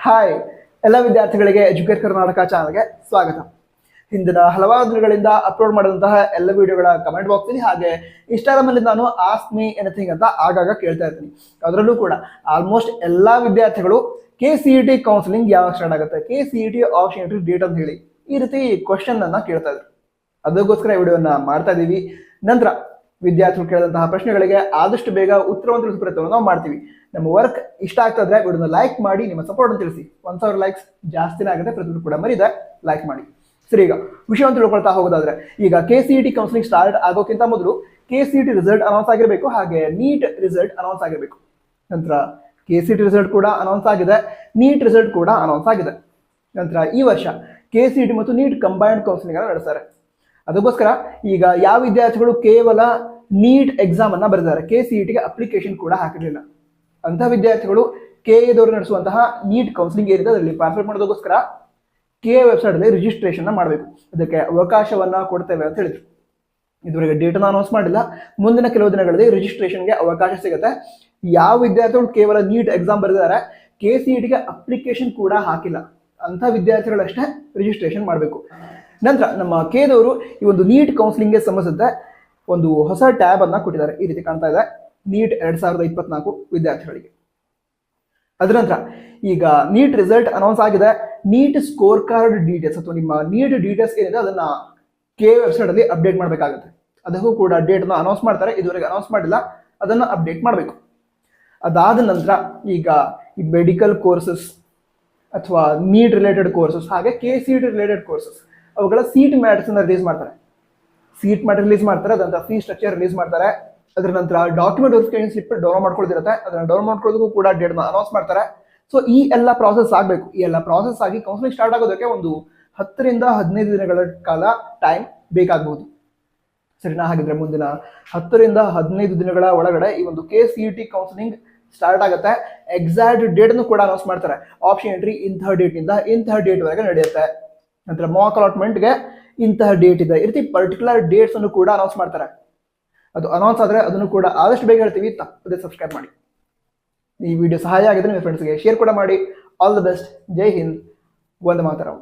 Hi ಎಲ್ಲ ವಿದ್ಯಾರ್ಥಿಗಳಿಗೆ educate Karnataka ಚಾನಲ್ಗೆ ಸ್ವಾಗತ. ಹಿಂದಿನ ಹಲವಾರು ದಿನಗಳಿಂದ ಅಪ್ಲೋಡ್ ಮಾಡಿದಂತಹ ಎಲ್ಲ ವಿಡಿಯೋಗಳ ಕಮೆಂಟ್ ಬಾಕ್ಸ್ ಅಲ್ಲಿ ಹಾಗೆ ಇನ್ಸ್ಟಾಗ್ರಾಮ್ ಅಲ್ಲಿ ನಾನು ಆಸ್ಕ್ ಮೀ ಎನಿಥಿಂಗ್ ಅಂತ ಆಗಾಗ ಕೇಳ್ತಾ ಇರ್ತೀನಿ. ಅದರಲ್ಲೂ ಕೂಡ ಆಲ್ಮೋಸ್ಟ್ ಎಲ್ಲಾ ವಿದ್ಯಾರ್ಥಿಗಳು KCET ಕೌನ್ಸಿಲಿಂಗ್ ಯಾವಾಗ ಸ್ಟಾರ್ಟ್ ಆಗುತ್ತೆ, KCET ಆಪ್ಷನ್ ಎಂಟ್ರಿ ಡೇಟ್ ಅಂತ ಹೇಳಿ ಈ ರೀತಿ ಕ್ವಶನ್ ಅನ್ನ ಕೇಳ್ತಾ ಇದ್ರು. ಅದಕ್ಕೋಸ್ಕರ ಈ ವಿಡಿಯೋನ ಮಾಡ್ತಾ ಇದೀವಿ. ನಂತರ ವಿದ್ಯಾರ್ಥಿಗಳು ಕೇಳಿದಂತಹ ಪ್ರಶ್ನೆಗಳಿಗೆ ಆದಷ್ಟು ಬೇಗ ಉತ್ತರವನ್ನು ತಿಳಿಸೋ ಪ್ರಯತ್ನವನ್ನು ನಾವು ಮಾಡ್ತೀವಿ. ನಮ್ಮ ವರ್ಕ್ ಇಷ್ಟ ಆಗ್ತಾ ಇದ್ರೆ ವಿಡಿಯೋನ ಲೈಕ್ ಮಾಡಿ, ನಿಮ್ಮ ಸಪೋರ್ಟ್ ಅನ್ನು ತಿಳಿಸಿ. 1000 ಲೈಕ್ಸ್ ಜಾಸ್ತಿನೇ ಆಗುತ್ತೆ, ಪ್ರತಿಯೊಬ್ಬರು ಕೂಡ ಮರಿದೆ ಲೈಕ್ ಮಾಡಿ. ಸರಿ, ಈಗ ವಿಷಯವನ್ನು ತಿಳ್ಕೊಳ್ತಾ ಹೋಗೋದಾದ್ರೆ, ಈಗ KCET ಕೌನ್ಸಿಲಿಂಗ್ ಸ್ಟಾರ್ಟ್ ಆಗೋಕ್ಕಿಂತ ಮೊದಲು KCET ರಿಸಲ್ಟ್ ಅನೌನ್ಸ್ ಆಗಿರಬೇಕು, ಹಾಗೆ ನೀಟ್ ರಿಸಲ್ಟ್ ಅನೌನ್ಸ್ ಆಗಿರಬೇಕು. ನಂತರ KCET ರಿಸಲ್ಟ್ ಕೂಡ ಅನೌನ್ಸ್ ಆಗಿದೆ, ನೀಟ್ ರಿಸಲ್ಟ್ ಕೂಡ ಅನೌನ್ಸ್ ಆಗಿದೆ. ನಂತರ ಈ ವರ್ಷ KCET ಮತ್ತು ನೀಟ್ ಕಂಬೈನ್ಡ್ ಕೌನ್ಸಿಲಿಂಗ್ ಅನ್ನು ನಡೆಸ್ತಾರೆ. ಅದಕ್ಕೋಸ್ಕರ ಈಗ ಯಾವ ವಿದ್ಯಾರ್ಥಿಗಳು ಕೇವಲ ನೀಟ್ ಎಕ್ಸಾಮ್ ಅನ್ನ ಬರೆದಿದ್ದಾರೆ, KCETಗೆ ಅಪ್ಲಿಕೇಶನ್ ಕೂಡ ಹಾಕಿರಲಿಲ್ಲ, ಅಂತಹ ವಿದ್ಯಾರ್ಥಿಗಳು KA ನಡೆಸುವಂತಹ ನೀಟ್ ಕೌನ್ಸಿಲಿಂಗ್ ಏನಿದೆ ಅದರಲ್ಲಿ ಪಾರ್ಟಿಸಿಪೇಟ್ ಮಾಡೋದಕ್ಕೋಸ್ಕರ KA ವೆಬ್ಸೈಟ್ ಅಲ್ಲಿ ರಿಜಿಸ್ಟ್ರೇಷನ್ ಮಾಡಬೇಕು. ಅದಕ್ಕೆ ಅವಕಾಶವನ್ನ ಕೊಡ್ತೇವೆ ಅಂತ ಹೇಳಿದ್ರು. ಇದುವರೆಗೆ ಡೇಟ್ ಅನ್ನು ಅನೌನ್ಸ್ ಮಾಡಿಲ್ಲ, ಮುಂದಿನ ಕೆಲವು ದಿನಗಳಲ್ಲಿ ರಿಜಿಸ್ಟ್ರೇಷನ್ಗೆ ಅವಕಾಶ ಸಿಗುತ್ತೆ. ಯಾವ ವಿದ್ಯಾರ್ಥಿಗಳು ಕೇವಲ ನೀಟ್ ಎಕ್ಸಾಮ್ ಬರೆದಿದ್ದಾರೆ, KCETಗೆ ಅಪ್ಲಿಕೇಶನ್ ಕೂಡ ಹಾಕಿಲ್ಲ, ಅಂಥ ವಿದ್ಯಾರ್ಥಿಗಳಷ್ಟೇ ರಿಜಿಸ್ಟ್ರೇಷನ್ ಮಾಡಬೇಕು. ನಂತರ ನಮ್ಮ KA ಈ ಒಂದು ನೀಟ್ ಕೌನ್ಸಿಲಿಂಗ್ಗೆ ಸಂಬಂಧಿಸಿದಂತೆ ಒಂದು ಹೊಸ ಟ್ಯಾಬ್ ಅನ್ನ ಕೊಟ್ಟಿದ್ದಾರೆ. ಈ ರೀತಿ ಕಾಣ್ತಾ ಇದೆ, ನೀಟ್ 2024 ವಿದ್ಯಾರ್ಥಿಗಳಿಗೆ. ಅದರ ನಂತರ ಈಗ ನೀಟ್ ರಿಸಲ್ಟ್ ಅನೌನ್ಸ್ ಆಗಿದೆ. ನೀಟ್ ಸ್ಕೋರ್ ಕಾರ್ಡ್ ಡೀಟೇಲ್ಸ್ ಅಥವಾ ನಿಮ್ಮ ನೀಟ್ ಡೀಟೇಲ್ಸ್ ಏನಿದೆ ಅದನ್ನ KA ವೆಬ್ಸೈಟ್ ಅಲ್ಲಿ ಅಪ್ಡೇಟ್ ಮಾಡಬೇಕಾಗುತ್ತೆ. ಅದಕ್ಕೂ ಕೂಡ ಡೇಟ್ ಅನ್ನು ಅನೌನ್ಸ್ ಮಾಡ್ತಾರೆ, ಇದುವರೆಗೆ ಅನೌನ್ಸ್ ಮಾಡಿಲ್ಲ, ಅದನ್ನು ಅಪ್ಡೇಟ್ ಮಾಡಬೇಕು. ಅದಾದ ನಂತರ ಈಗ ಈ ಮೆಡಿಕಲ್ ಕೋರ್ಸಸ್ ಅಥವಾ ನೀಟ್ ರಿಲೇಟೆಡ್ ಕೋರ್ಸಸ್ ಹಾಗೆ KCET ರಿಲೇಟೆಡ್ ಕೋರ್ಸಸ್ ಅವುಗಳ ಸೀಟ್ ಮ್ಯಾಟ್ರಿಕ್ಸ್ ಅನ್ನ ರಿಲೀಸ್ ಮಾಡ್ತಾರೆ. ಸೀಟ್ ಮ್ಯಾಟ್ರಿಕ್ಸ್ ರಿಲೀಸ್ ಮಾಡ್ತಾರೆ, ಅದಂತ ಫೀ ಸ್ಟ್ರಕ್ಚರ್ ರಿಲೀಸ್ ಮಾಡ್ತಾರೆ. ಅದರ ನಂತರ ಡಾಕ್ಯುಮೆಂಟ್ ವೆರಿಫಿಕೇಶನ್ ಸ್ಲಿಪ್ ಡೌನ್ಲೋಡ್ ಮಾಡ್ಕೊಳ್ತಿರುತ್ತೆ, ಅದನ್ನ ಡೌನ್ಲೋಡ್ ಮಾಡ್ಕೊಳ್ಳೋದಕ್ಕೂ ಕೂಡ ಡೇಟ್ ಅನೌನ್ಸ್ ಮಾಡ್ತಾರೆ. ಸೊ ಈ ಎಲ್ಲ ಪ್ರಾಸೆಸ್ ಆಗಬೇಕು. ಈ ಎಲ್ಲ ಪ್ರಾಸೆಸ್ ಆಗಿ ಕೌನ್ಸಿಲಿಂಗ್ ಸ್ಟಾರ್ಟ್ ಆಗೋದಕ್ಕೆ ಒಂದು 10 ರಿಂದ 15 ದಿನಗಳ ಕಾಲ ಟೈಮ್ ಬೇಕಾಗಬಹುದು. ಸರಿನಾ? ಹಾಗಿದ್ರೆ ಮುಂದಿನ 10 ರಿಂದ 15 ದಿನಗಳ ಒಳಗಡೆ ಈ ಒಂದು KCET ಕೌನ್ಸಿಲಿಂಗ್ ಸ್ಟಾರ್ಟ್ ಆಗುತ್ತೆ. ಎಕ್ಸಾಕ್ಟ್ ಡೇಟ್ ಅನ್ನು ಕೂಡ ಅನೌನ್ಸ್ ಮಾಡ್ತಾರೆ. ಆಪ್ಷನ್ ಎಂಟ್ರಿ ಇಂತಹ ಡೇಟ್ ಇಂದ ಇಂತಹ ಡೇಟ್ ವರೆಗೆ ನಡೆಯುತ್ತೆ. ನಂತರ ಮಾಕ್ ಅಲಾಟ್ಮೆಂಟ್ಗೆ ಇಂತಹ ಡೇಟ್ ಇದೆ, ಈ ರೀತಿ ಪರ್ಟಿಕ್ಯುಲರ್ ಡೇಟ್ಸ್ ಅನ್ನು ಕೂಡ ಅನೌನ್ಸ್ ಮಾಡ್ತಾರೆ. ಅದು ಅನೌನ್ಸ್ ಆದ್ರೆ ಅದನ್ನು ಕೂಡ ಆದಷ್ಟು ಬೇಗ ಹೇಳ್ತೀವಿ, ತಪ್ಪದೆ ಸಬ್ಸ್ಕ್ರೈಬ್ ಮಾಡಿ. ಈ ವಿಡಿಯೋ ಸಹಾಯ ಆಗಿದ್ರೆ ನಿಮ್ಮ ಫ್ರೆಂಡ್ಸ್ಗೆ ಶೇರ್ ಕೂಡ ಮಾಡಿ. All the best. Jai Hind, ವಂದೇ ಮಾತರಂ.